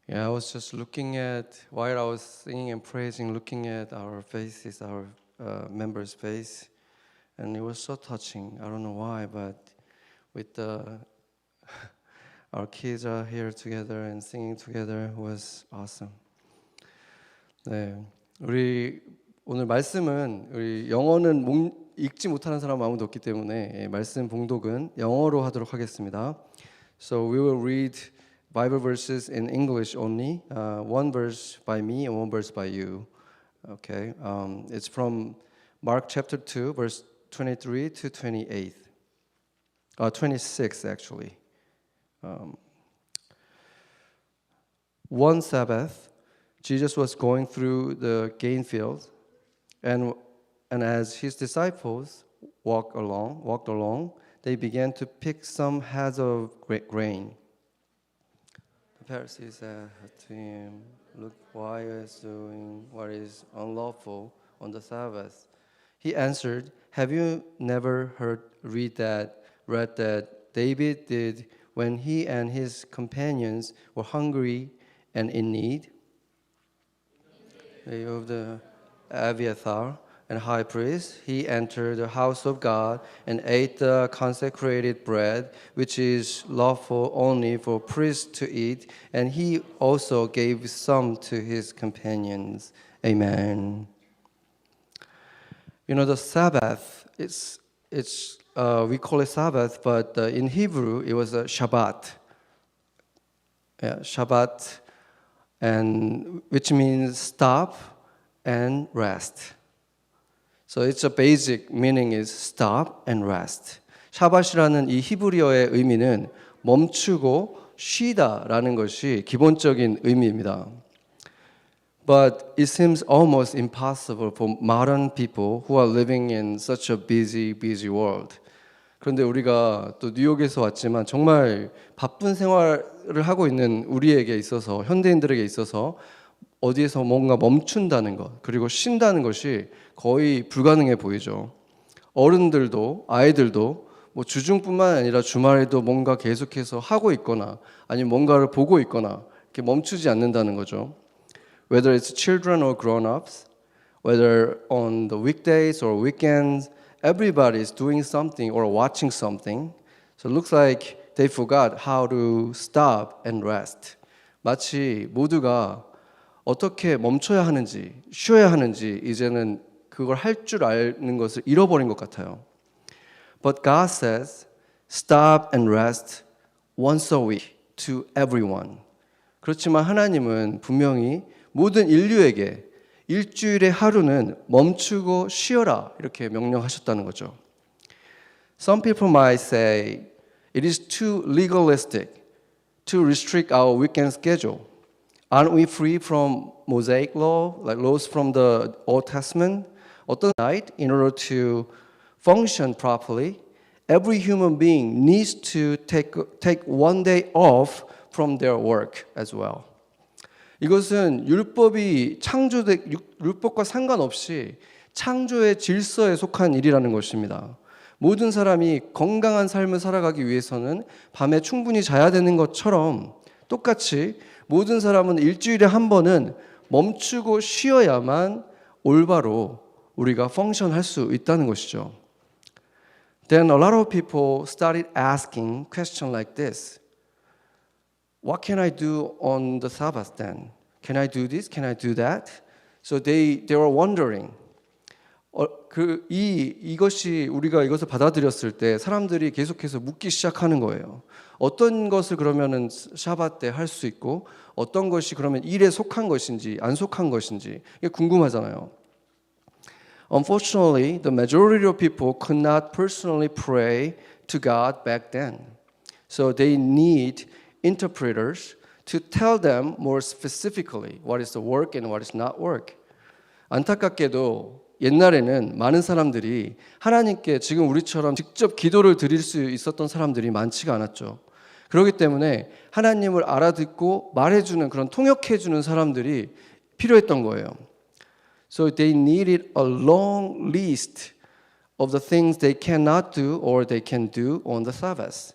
Yeah, I was just looking at, while I was singing and praising, looking at our faces, our members' face, and it was so touching. I don't know why, but with our kids are here together and singing together was awesome. 네, 우리 오늘 말씀은 우리 영어는 읽지 못하는 사람 아무도 없기 때문에 말씀 봉독은 영어로 하도록 하겠습니다. So we will read Bible verses in English only, one verse by me and one verse by you. Okay, it's from Mark chapter 2, verse 23 to 28. 26 actually. One Sabbath, Jesus was going through the grain field, and as his disciples walked along, they began to pick some heads of grain. The Pharisees said to him, "Look, why are you doing what is unlawful on the Sabbath?" He answered, "Have you never read that David did when he and his companions were hungry and in need? Of the Abiathar and high priest, he entered the house of God and ate the consecrated bread, which is lawful only for priests to eat, and he also gave some to his companions." Amen. You know, the Sabbath, we call it Sabbath, but in Hebrew it was a Shabbat. Yeah, Shabbat, and which means stop and rest. So it's a basic meaning is stop and rest. 샤밧이라는 이 히브리어의 의미는 멈추고 쉬다라는 것이 기본적인 의미입니다. But it seems almost impossible for modern people who are living in such a busy world. 그런데 우리가 또 뉴욕에서 왔지만 정말 바쁜 생활을 하고 있는 우리에게 있어서, 현대인들에게 있어서 어디에서 뭔가 멈춘다는 것, 그리고 쉰다는 것이 거의 불가능해 보이죠. 어른들도 아이들도 뭐 주중뿐만 아니라 주말에도 뭔가 계속해서 하고 있거나 아니면 뭔가를 보고 있거나 이렇게 멈추지 않는다는 거죠. Whether it's children or grown-ups, whether on the weekdays or weekends, everybody is doing something or watching something. So it looks like they forgot how to stop and rest. 마치 모두가 어떻게 멈춰야 하는지, 쉬어야 하는지 이제는 그걸 할 줄 아는 것을 잃어버린 것 같아요. But God says, stop and rest once a week to everyone. 그렇지만 하나님은 분명히 모든 인류에게 일주일의 하루는 멈추고 쉬어라 이렇게 명령하셨다는 거죠. Some people might say it is too legalistic to restrict our weekend schedule. Aren't we free from Mosaic law, like laws from the Old Testament? 어떤 night, in order to function properly, every human being needs to take one day off from their work as well. 이것은 율법과 상관없이 창조의 질서에 속한 일이라는 것입니다. 모든 사람이 건강한 삶을 살아가기 위해서는 밤에 충분히 자야 되는 것처럼 똑같이 모든 사람은 일주일에 한 번은 멈추고 쉬어야만 올바로 우리가 펑션할 수 있다는 것이죠. Then a lot of people started asking questions like this. What can I do on the Sabbath then? Can I do this? Can I do that? So they were wondering. 이것이 우리가 이것을 받아들였을 때 사람들이 계속해서 묻기 시작하는 거예요. 어떤 것을 그러면은 샤밧 때 할 수 있고 어떤 것이 그러면 일에 속한 것인지 안 속한 것인지 이게 궁금하잖아요. Unfortunately, the majority of people could not personally pray to God back then. So they need interpreters to tell them more specifically what is the work and what is not work. 안타깝게도 옛날에는 많은 사람들이 하나님께 지금 우리처럼 직접 기도를 드릴 수 있었던 사람들이 많지가 않았죠. 그렇기 때문에 하나님을 알아듣고 말해주는 그런 통역해주는 사람들이 필요했던 거예요. So they needed a long list of the things they cannot do or they can do on the Sabbath.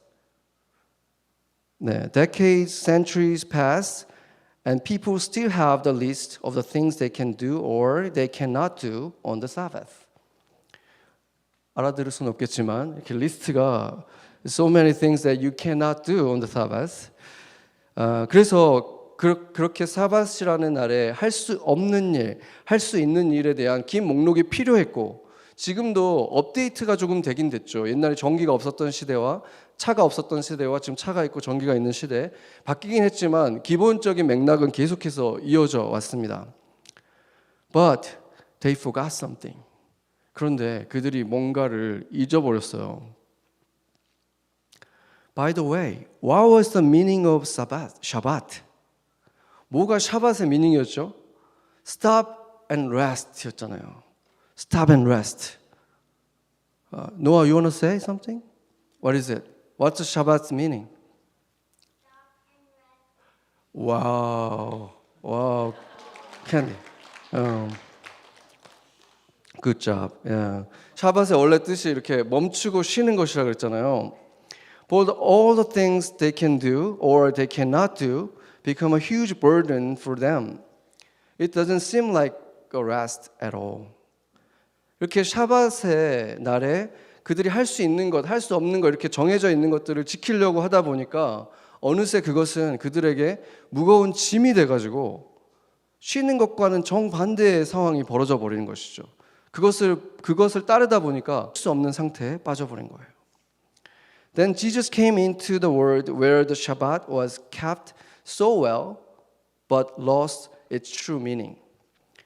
네, decades, centuries pass, And people still have the list of the things they can do or they cannot do on the Sabbath. 알아들을 수는 없겠지만 이렇게 리스트가 so many things that you cannot do on the Sabbath. 그래서 그렇게 사바스라는 날에 할 수 없는 일, 할 수 있는 일에 대한 긴 목록이 필요했고 지금도 업데이트가 조금 되긴 됐죠. 옛날에 전기가 없었던 시대와 차가 없었던 시대와 지금 차가 있고 전기가 있는 시대 바뀌긴 했지만 기본적인 맥락은 계속해서 이어져 왔습니다. But they forgot something. 그런데 그들이 뭔가를 잊어버렸어요. By the way, what was the meaning of Shabbat? 뭐가 샤밧의 미닝이었죠? Stop and rest였잖아요. Stop and rest. Noah, you want to say something? What is it? What's the Shabbat's meaning? Wow, wow, Candy. Good job. Yeah. 샤밧의 원래 뜻이 이렇게 멈추고 쉬는 것이라 그랬잖아요. But all the things they can do or they cannot do become a huge burden for them. It doesn't seem like a rest at all. 이렇게 샤밧의 날에 그들이 할 수 있는 것, 할 수 없는 것 이렇게 정해져 있는 것들을 지키려고 하다 보니까 어느새 그것은 그들에게 무거운 짐이 돼가지고 쉬는 것과는 정반대의 상황이 벌어져 버리는 것이죠. 그것을 따르다 보니까 할 수 없는 상태에 빠져버린 거예요. Then Jesus came into the world where the Shabbat was kept so well, but lost its true meaning.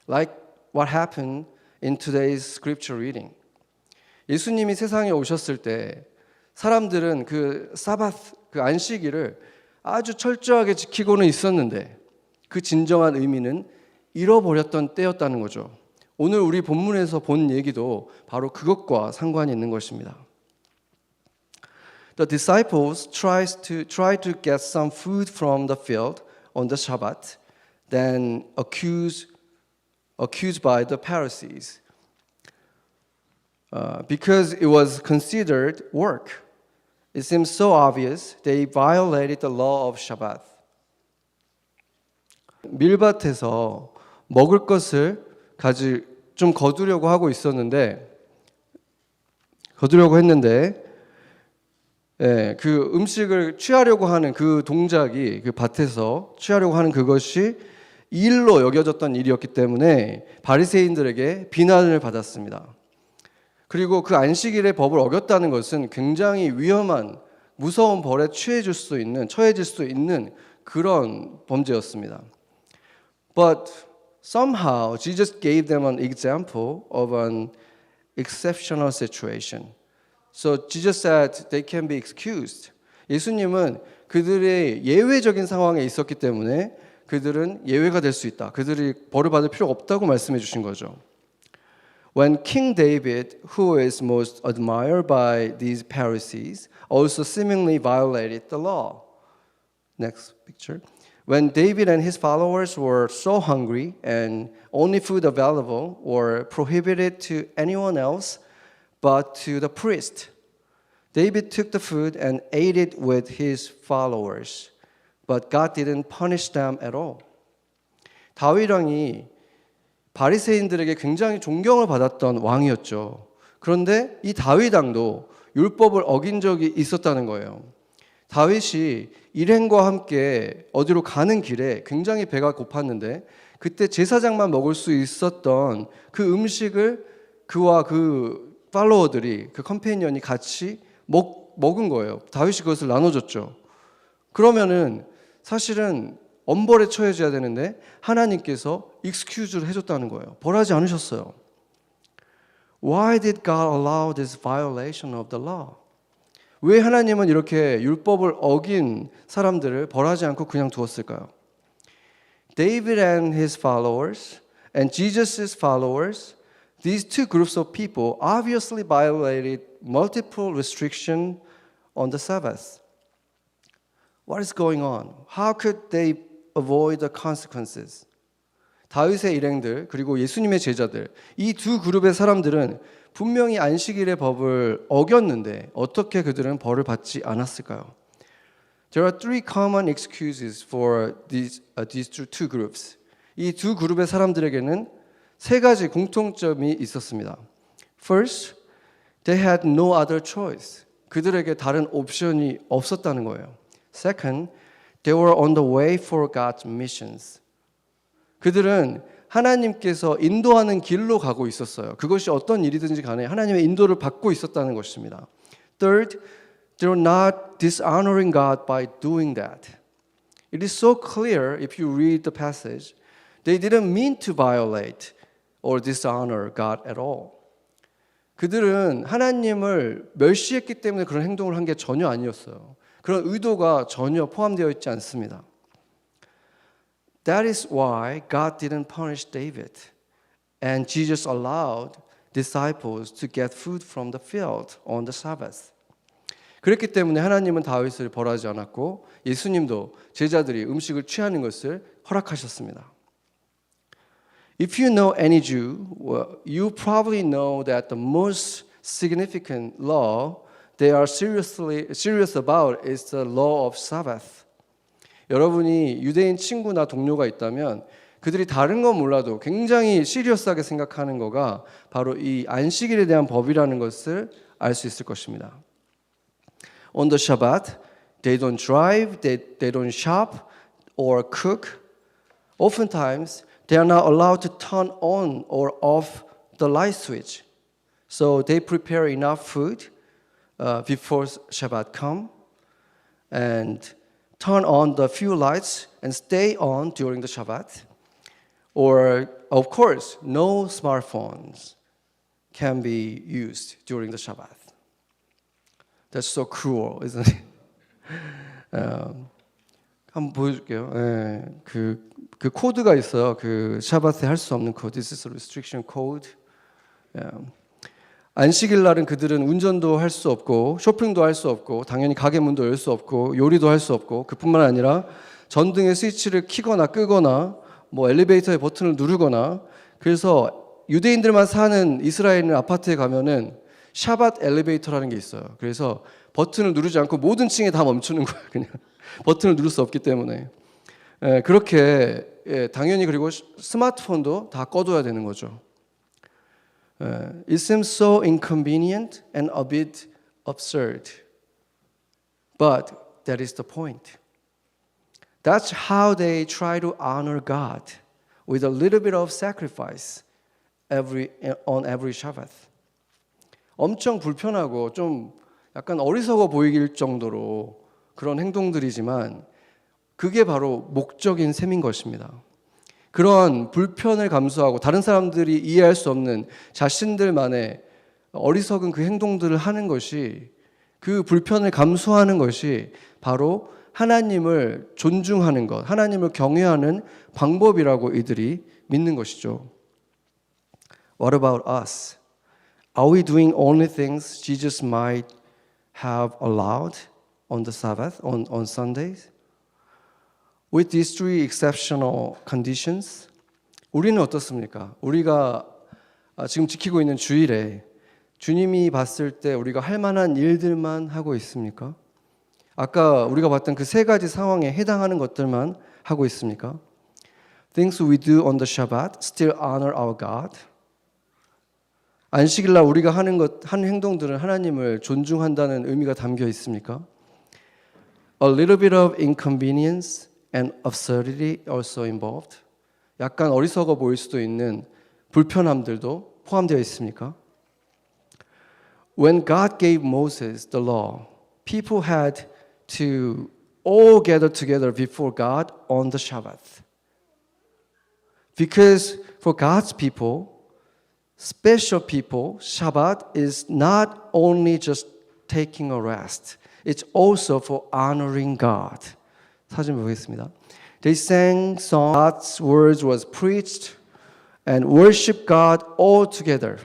Like what happened in today's scripture reading. 예수님이 세상에 오셨을 때 사람들은 그 사바스, 그 안식일을 아주 철저하게 지키고는 있었는데 그 진정한 의미는 잃어버렸던 때였다는 거죠. 오늘 우리 본문에서 본 얘기도 바로 그것과 상관이 있는 것입니다. The disciples try to get some food from the field on the Shabbat, then accused by the Pharisees. Because it was considered work. It seems so obvious they violated the law of Shabbat. 밀밭에서 먹을 것을 좀 거두려고 했는데 그 음식을 취하려고 하는 그 동작이 그 밭에서 취하려고 하는 그것이 일로 여겨졌던 일이었기 때문에 바리새인들에게 비난을 받았습니다. 그리고 그 안식일의 법을 어겼다는 것은 굉장히 위험한 무서운 벌에 처해질 수 있는 그런 범죄였습니다. But somehow Jesus gave them an example of an exceptional situation. So Jesus said they can be excused. 예수님은 그들의 예외적인 상황에 있었기 때문에 그들은 예외가 될 수 있다. 그들이 벌을 받을 필요가 없다고 말씀해 주신 거죠. When King David, who is most admired by these Pharisees, also seemingly violated the law. Next picture. When David and his followers were so hungry and only food available were prohibited to anyone else but to the priest, David took the food and ate it with his followers, but God didn't punish them at all. 다윗 왕이 바리새인들에게 굉장히 존경을 받았던 왕이었죠. 그런데 이 다윗 왕도 율법을 어긴 적이 있었다는 거예요. 다윗이 일행과 함께 어디로 가는 길에 굉장히 배가 고팠는데 그때 제사장만 먹을 수 있었던 그 음식을 그와 그 팔로워들이 그 컴패니언이 같이 먹은 거예요. 다윗이 그것을 나눠줬죠. 그러면은 사실은 엄벌에 처해져야 되는데 하나님께서 익스큐즈를 해줬다는 거예요. 벌하지 않으셨어요. Why did God allow this violation of the law? 왜 하나님은 이렇게 율법을 어긴 사람들을 벌하지 않고 그냥 두었을까요? David and his followers and Jesus' followers, these two groups of people obviously violated multiple restrictions on the Sabbath. What is going on? How could they avoid the consequences? 다윗의 일행들 그리고 예수님의 제자들 이 두 그룹의 사람들은 분명히 안식일의 법을 어겼는데 어떻게 그들은 벌을 받지 않았을까요? There are three common excuses for these two groups. 이 두 그룹의 사람들에게는 세 가지 공통점이 있었습니다. First, they had no other choice. 그들에게 다른 옵션이 없었다는 거예요. Second, they were on the way for God's missions. 그들은 하나님께서 인도하는 길로 가고 있었어요. 그것이 어떤 일이든지 간에 하나님의 인도를 받고 있었다는 것입니다. Third, they were not dishonoring God by doing that. It is so clear if you read the passage. They didn't mean to violate or dishonor God at all. 그들은 하나님을 멸시했기 때문에 그런 행동을 한 게 전혀 아니었어요. 그런 의도가 전혀 포함되어 있지 않습니다. That is why God didn't punish David, and Jesus allowed disciples to get food from the field on the Sabbath. 그렇기 때문에 하나님은 다윗을 벌하지 않았고 예수님도 제자들이 음식을 취하는 것을 허락하셨습니다. If you know any Jew, you probably know that the most significant law they are serious about is the law of Sabbath. 여러분이 유대인 친구나 동료가 있다면 그들이 다른 건 몰라도 굉장히 시리어스하게 생각하는 거가 바로 이 안식일에 대한 법이라는 것을 알 수 있을 것입니다. On the Shabbat, they don't drive, they don't shop or cook. Oftentimes, they are not allowed to turn on or off the light switch. So they prepare enough food before Shabbat come and turn on the few lights and stay on during the Shabbat. Or, of course, no smartphones can be used during the Shabbat. That's so cruel, isn't it? 한번 보여줄게요. 네, 그 코드가 있어요. 그 샤밧에 할 수 없는 코드. This is a restriction code. 안식일 날은 그들은 운전도 할 수 없고 쇼핑도 할 수 없고 당연히 가게 문도 열 수 없고 요리도 할 수 없고 그뿐만 아니라 전등의 스위치를 켜거나 끄거나 뭐 엘리베이터의 버튼을 누르거나 그래서 유대인들만 사는 이스라엘 아파트에 가면은 샤밧 엘리베이터라는 게 있어요. 그래서 버튼을 누르지 않고 모든 층에 다 멈추는 거예요. 그냥 버튼을 누를 수 없기 때문에 그렇게 당연히 그리고 스마트폰도 다 꺼둬야 되는 거죠. It seems so inconvenient and a bit absurd. But that is the point. That's how they try to honor God with a little bit of sacrifice on every Shabbath. 엄청 불편하고 좀 약간 어리석어 보이길 정도로 그런 행동들이지만 그게 바로 목적인 셈인 것입니다. 그런 불편을 감수하고 다른 사람들이 이해할 수 없는 자신들만의 어리석은 그 행동들을 하는 것이 그 불편을 감수하는 것이 바로 하나님을 존중하는 것, 하나님을 경외하는 방법이라고 이들이 믿는 것이죠. What about us? Are we doing only things Jesus might have allowed on the Sabbath, on Sundays? With these three exceptional conditions, 우리는 어떻습니까? 우리가 지금 지키고 있는 주일에 주님이 봤을 때 우리가 할 만한 일들만 하고 있습니까? 아까 우리가 봤던 그 세 가지 상황에 해당하는 것들만 하고 있습니까? Things we do on the Shabbat still honor our God. 안식일날 우리가 하는 행동들은 하나님을 존중한다는 의미가 담겨 있습니까? A little bit of inconvenience and absurdity also involved. 약간 어리석어 보일 수도 있는 불편함들도 포함되어 있습니까? When God gave Moses the law, people had to all gather together before God on the Shabbath. Because for God's people, special people, Shabbat is not only just taking a rest. It's also for honoring God. 사진 보겠습니다. They sang songs, God's words was preached, and worship God all together.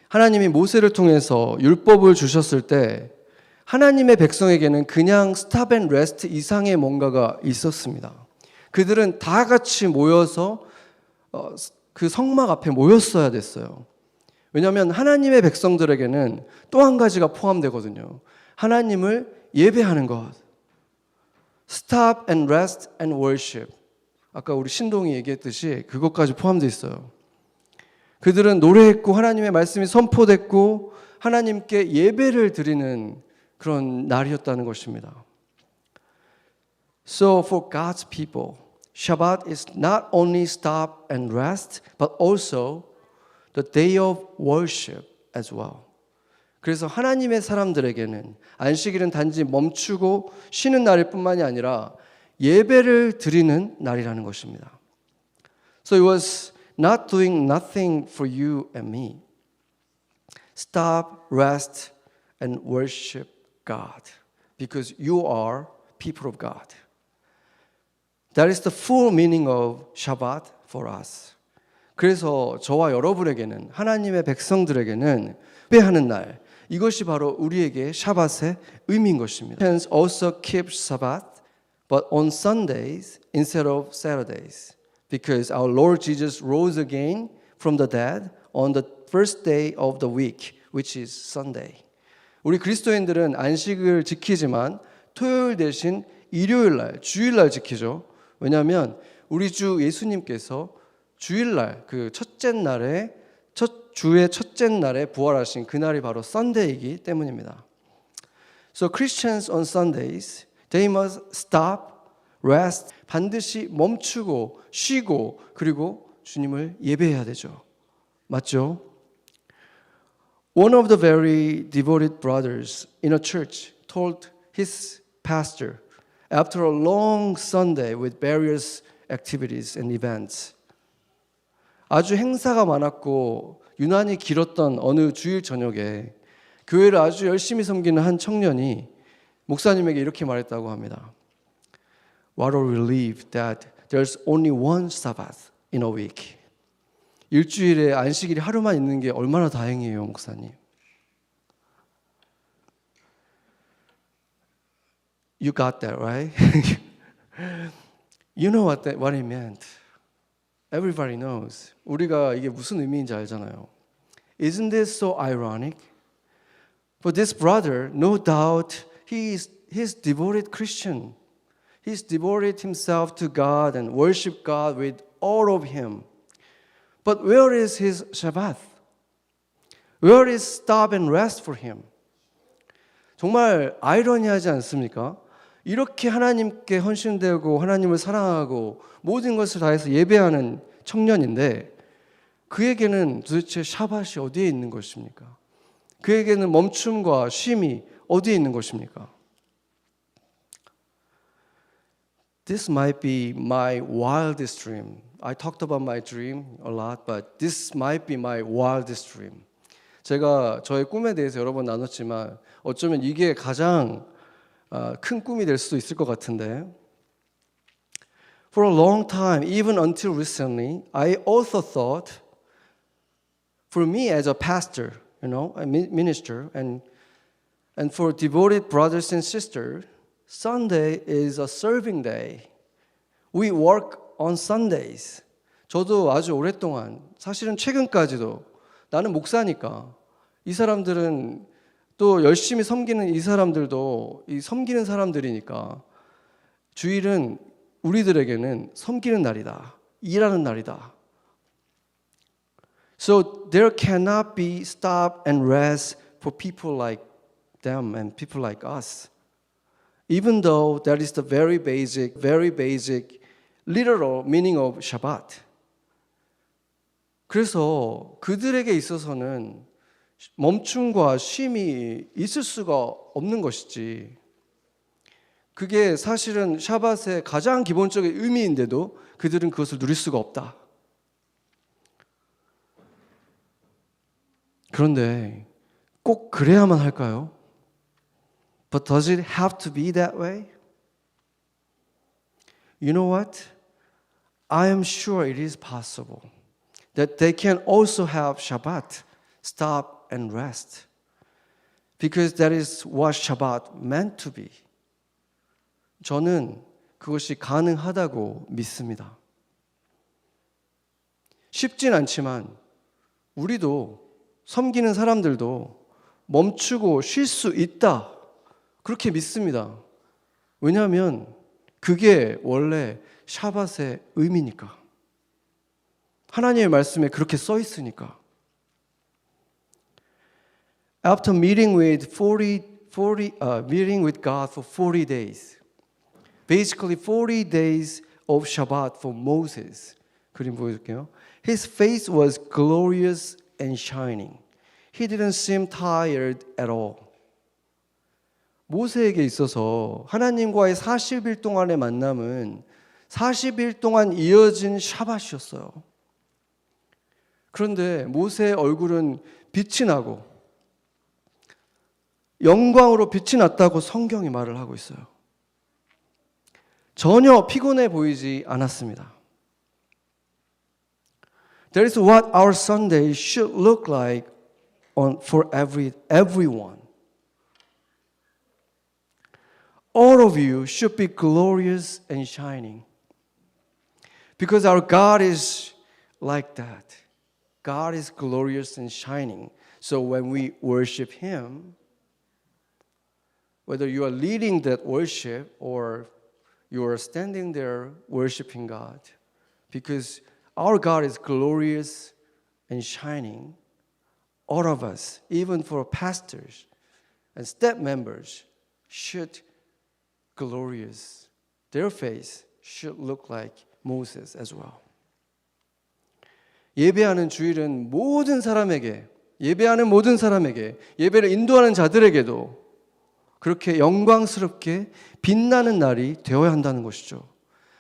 하나님이 모세를 통해서 율법을 주셨을 때 하나님의 백성에게는 그냥 스탑 앤 레스트 이상의 뭔가가 있었습니다. 그들은 다 같이 모여서 그 성막 앞에 모였어야 됐어요. 왜냐하면 하나님의 백성들에게는 또 한 가지가 포함되거든요. 하나님을 예배하는 것. Stop and rest and worship. 아까 우리 신동이 얘기했듯이 그것까지 포함되어 있어요. 그들은 노래했고 하나님의 말씀이 선포됐고 하나님께 예배를 드리는 그런 날이었다는 것입니다. So for God's people, Shabbat is not only stop and rest, but also the day of worship as well. 그래서 하나님의 사람들에게는 안식일은 단지 멈추고 쉬는 날일 뿐만이 아니라 예배를 드리는 날이라는 것입니다. So it was not doing nothing for you and me. Stop, rest, and worship God because you are people of God. That is the full meaning of Shabbat for us. 그래서 저와 여러분에게는 하나님의 백성들에게는 예배하는 날 이것이 바로 우리에게 샤밧의 의미인 것입니다. Christians also keep Sabbath but on Sundays instead of Saturdays because our Lord Jesus rose again from the dead on the first day of the week which is Sunday. 우리 그리스도인들은 안식을 지키지만 토요일 대신 일요일 날, 주일 날 지키죠. 왜냐하면 우리 주 예수님께서 주일날 그 첫째 날에 주의 첫째 날에 부활하신 그날이 바로 Sunday이기 때문입니다. So Christians on Sundays, they must stop, rest, 반드시 멈추고 쉬고 그리고 주님을 예배해야 되죠. 맞죠? One of the very devoted brothers in a church told his pastor after a long Sunday with various activities and events. 아주 행사가 많았고 유난히 길었던 어느 주일 저녁에 교회를 아주 열심히 섬기는 한 청년이 목사님에게 이렇게 말했다고 합니다. What a relief that there's only one Sabbath in a week. 일주일에 안식일이 하루만 있는 게 얼마나 다행이에요, 목사님. You got that, right? You know what it meant. Everybody knows. 우리가 이게 무슨 의미인지 알잖아요. Isn't this so ironic? For this brother, no doubt, he's devoted Christian. He's devoted himself to God and worship God with all of him. But where is his Shabbat? Where is stop and rest for him? 정말 아이러니하지 않습니까? 이렇게 하나님께 헌신되고 하나님을 사랑하고 모든 것을 다해서 예배하는 청년인데 그에게는 도대체 샤밧이 어디에 있는 것입니까? 그에게는 멈춤과 쉼이 어디에 있는 것입니까? This might be my wildest dream. I talked about my dream a lot, but this might be my wildest dream. 제가 저의 꿈에 대해서 여러 번 나눴지만 어쩌면 이게 가장 큰 꿈이 될 수도 있을 것 같은데 For a long time, even until recently, I also thought for me as a pastor, a minister, and for devoted brothers and sisters, Sunday is a serving day. We work on Sundays. 저도 아주 오랫동안, 사실은 최근까지도 나는 목사니까 이 사람들은 또 열심히 섬기는 이 사람들도 이 섬기는 사람들이니까 주일은 우리들에게는 섬기는 날이다. 일하는 날이다. So there cannot be stop and rest for people like them and people like us. Even though that is the very basic, literal meaning of Shabbat. 그래서 그들에게 있어서는 멈춤과 쉼이 있을 수가 없는 것이지. 그게 사실은 샤밧의 가장 기본적인 의미인데도 그들은 그것을 누릴 수가 없다. 그런데 꼭 그래야만 할까요? But does it have to be that way? You know what? I am sure it is possible that they can also have Shabbat, stop and rest. Because that is what Shabbat meant to be. 저는 그것이 가능하다고 믿습니다. 쉽진 않지만 우리도 섬기는 사람들도 멈추고 쉴 수 있다. 그렇게 믿습니다. 왜냐하면 그게 원래 샤밧의 의미니까. 하나님의 말씀에 그렇게 써 있으니까. After meeting with God for 40 days, basically 40 days of Shabbat for Moses. 그림 보여줄게요. His face was glorious and shining. He didn't seem tired at all. 모세에게 있어서 하나님과의 40일 동안의 만남은 40일 동안 이어진 샤밧이었어요. 그런데 모세의 얼굴은 빛이 나고 영광으로 빛이 났다고 성경이 말을 하고 있어요. 전혀 피곤해 보이지 않았습니다. That is what our Sunday should look like for everyone. All of you should be glorious and shining. Because our God is like that. God is glorious and shining. So when we worship Him, whether you are leading that worship or you are standing there worshiping God, because our God is glorious and shining, all of us, even for pastors and staff members, should glorious. Their face should look like Moses as well. 예배하는 주일은 예배하는 모든 사람에게, 예배를 인도하는 자들에게도 그렇게 영광스럽게 빛나는 날이 되어야 한다는 것이죠.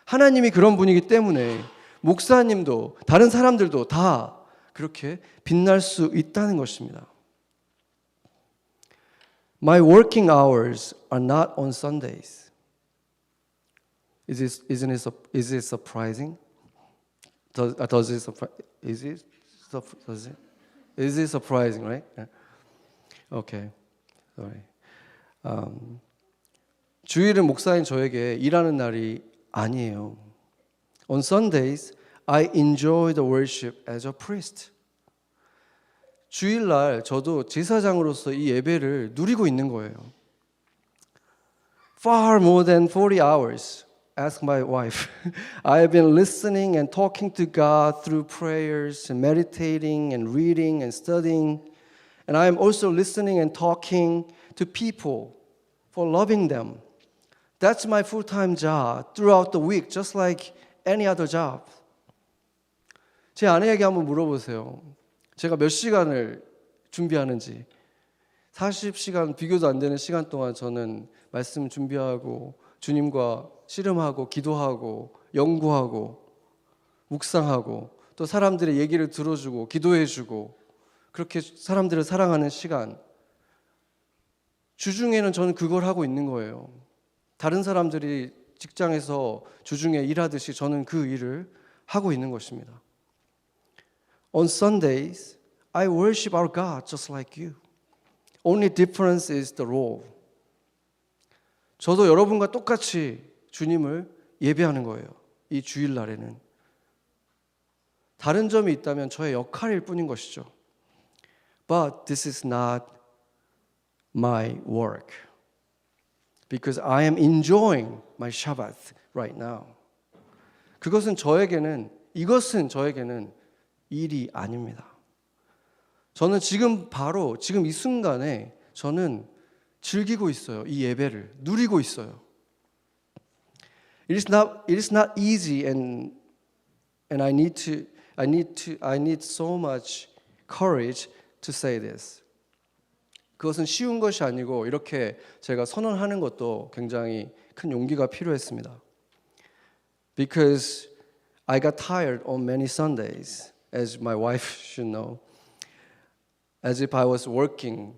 하나님이 그런 분이기 때문에 목사님도 다른 사람들도 다 그렇게 빛날 수 있다는 것입니다. My working hours are not on Sundays. Is it surprising? Is it surprising, right? Okay, sorry. 주일은 목사인 저에게 일하는 날이 아니에요. On Sundays, I enjoy the worship as a priest. 주일날 저도 제사장으로서 이 예배를 누리고 있는 거예요. Far more than 40 hours. Ask my wife. I have been listening and talking to God through prayers and meditating and reading and studying. And I am also listening and talking to people for loving them. That's my full-time job throughout the week, just like any other job. 제 아내에게 한번 물어보세요. 제가 몇 시간을 준비하는지. 40시간 비교도 안 되는 시간 동안 저는 말씀 준비하고 주님과 씨름하고 기도하고 연구하고 묵상하고 또 사람들의 얘기를 들어주고 기도해주고 그렇게 사람들을 사랑하는 시간. 주중에는 저는 그걸 하고 있는 거예요. 다른 사람들이 직장에서 주중에 일하듯이 저는 그 일을 하고 있는 것입니다. On Sundays, I worship our God just like you. Only difference is the role. 저도 여러분과 똑같이 주님을 예배하는 거예요. 이 주일날에는. 다른 점이 있다면 저의 역할일 뿐인 것이죠. But this is not my work. Because I am enjoying my Shabbat right now. 이것은 저에게는 일이 아닙니다. 저는 지금 이 순간에 저는 즐기고 있어요. 이 예배를 누리고 있어요. It is not easy and I need so much courage to say this. 그것은 쉬운 것이 아니고 이렇게 제가 선언하는 것도 굉장히 큰 용기가 필요했습니다. Because I got tired on many Sundays, as my wife should know, as if I was working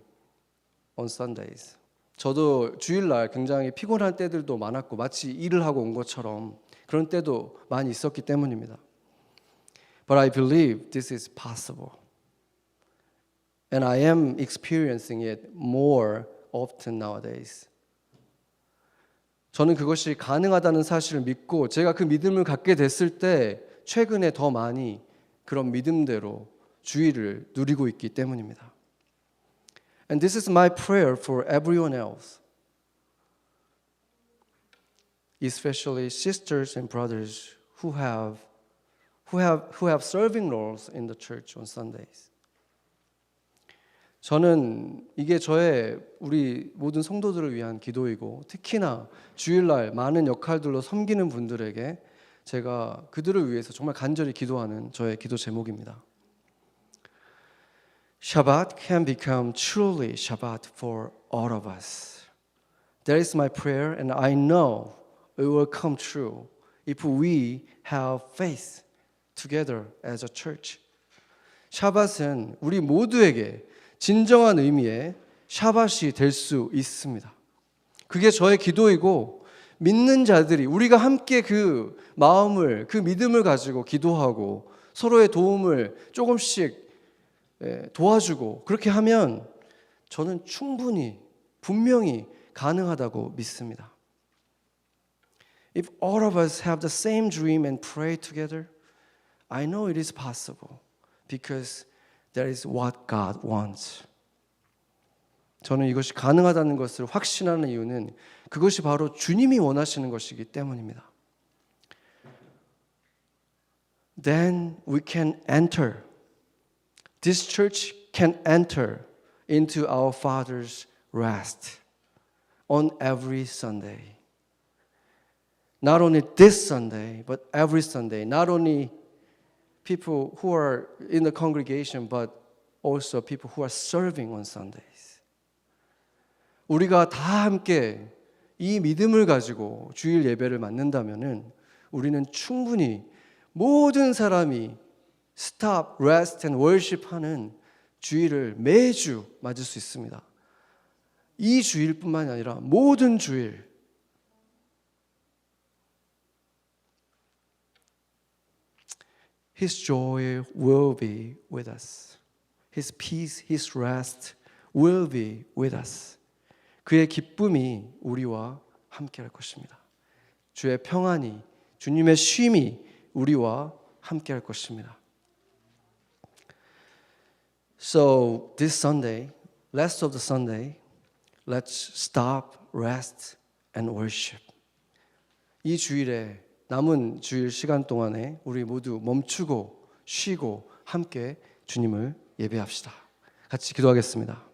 on Sundays. 저도 주일날 굉장히 피곤한 때들도 많았고 마치 일을 하고 온 것처럼 그런 때도 많이 있었기 때문입니다. But I believe this is possible. And I am experiencing it more often nowadays. 저는 그것이 가능하다는 사실을 믿고 제가 그 믿음을 갖게 됐을 때 최근에 더 많이 그런 믿음대로 주일을 누리고 있기 때문입니다. And this is my prayer for everyone else. especially sisters and brothers who have serving roles in the church on Sundays. 저는 이게 우리 모든 성도들을 위한 기도이고 특히나 주일날 많은 역할들로 섬기는 분들에게 제가 그들을 위해서 정말 간절히 기도하는 저의 기도 제목입니다. Shabbat can become truly Shabbat for all of us. That is my prayer, and I know it will come true if we have faith together as a church. 샤밧은 우리 모두에게 진정한 의미의 샤밧이 될 수 있습니다. 그게 저의 기도이고 믿는 자들이 우리가 함께 그 마음을 그 믿음을 가지고 기도하고 서로의 도움을 조금씩 도와주고 그렇게 하면 저는 충분히 분명히 가능하다고 믿습니다. If all of us have the same dream and pray together, I know it is possible because that is what God wants. 저는 이것이 가능하다는 것을 확신하는 이유는 그것이 바로 주님이 원하시는 것이기 때문입니다. Then we can enter. This church can enter into our Father's rest on every Sunday. Not only this Sunday, but every Sunday. Not only people who are in the congregation, but also people who are serving on Sundays. 우리가 다 함께 이 믿음을 가지고 주일 예배를 맡는다면은 우리는 충분히 모든 사람이 stop, rest and worship 하는 주일을 매주 맞을 수 있습니다. 이 주일뿐만이 아니라 모든 주일. His joy will be with us. His peace, His rest will be with us. 그의 기쁨이 우리와 함께 할 것입니다. 주의 평안이, 주님의 쉼이 우리와 함께 할 것입니다. So this Sunday, rest of the Sunday, let's stop, rest and worship. 이 주일에 남은 주일 시간 동안에 우리 모두 멈추고 쉬고 함께 주님을 예배합시다. 같이 기도하겠습니다.